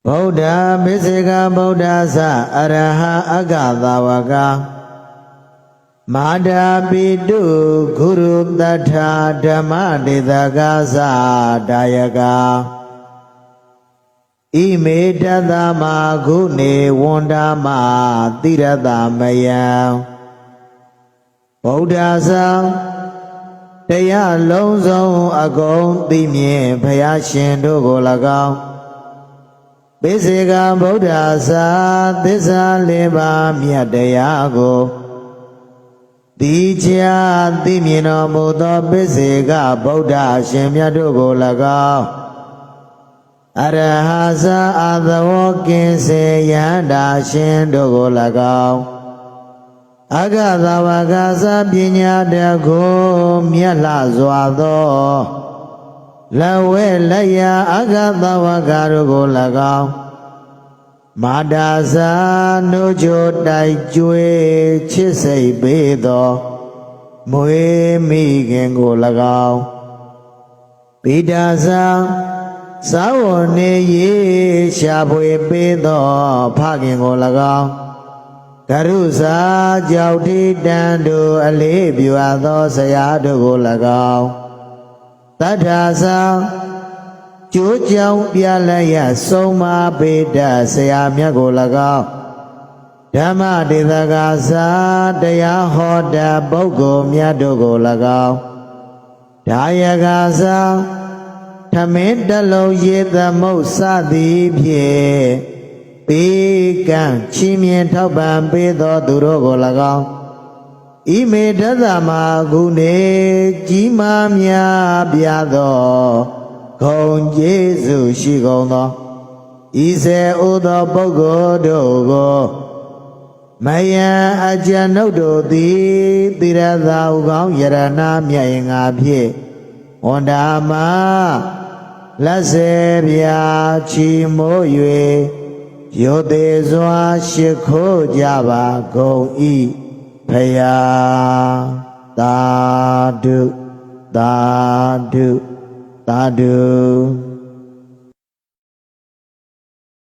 ဗုဒ္ဓပိစေကဗုဒ္ဓသအရဟံအဂသာဝကမာဒာပိတုဂုရုတ္ထာဓမ္မဒေသကသဒါယကဣမေတ္တမဂုနေဝန္ဒမတိရတမယံဗုဒ္ဓဆံတရားလုံးစုံအကုန်သိမြင်ဘုရားရှင်တို့ကို၎င်းပိစေကဗုဒ္ဓဆာသစ္စာလေးပါးမြတ်တရားကိုတိချာသိမြင်တော်မူသောပိစေကဗုဒ္ဓရှင်မြတ်တို့ကို၎င်းအရဟဇာအသဝကင်းစေယန္တာရှင်တို့ကို၎င်းအဂသဝကသပညာတကိုမြတ်လှစွာသောလဝဲလက်ရအဂသဝကတို့ကို၎င်းမာတာဇာနှုတ်ချိုတိုက်ကျွေးချစ်စိတ်ပေးသောမွေမိခင်ကို၎င်းပိဒါဇာသာဝနေရေရှာဖွေပေးသောဖခင်ကို၎င်းကရုဇာကြောက်တိတန်တို့အလေးပြုအပ်သောဆရာတို့ကို၎င်းတထာဇာကျိုးကြောင်ပြလည်းရဆုံးမပေတဆရာမြတ်ကို၎င်းဓမ္မဒေသကသာတရားဟောတပုဂ္ဂိုလ်မြတ်တို့ကို၎င်းဒါယကသာထမင်းတလုံးရေသမုတ်စသည်ဖြင့်ပေကံချီးမြှင့်ထောက်ပံ့ပေးသောသူတို့ကို၎င်းဣမေတ္တမဂုဏေကြီးမားများပြားသောဂုဏ်ကျေးဇူးရှိကုန်သောဤစေဥသောပုဂ္ဂိုလ်တို့ကိုမယံအကျဉ်ုပ်တို့သည်တိရသာဥကောင်းယရဏမြတ်ငါဖြင့်ဝန္ဒာမလက်စေပြာချီမိုး၍ရိုသေစွာရှိခိုးကြပါကုန်၏ဖယားသာဓုသာဓုသာဓု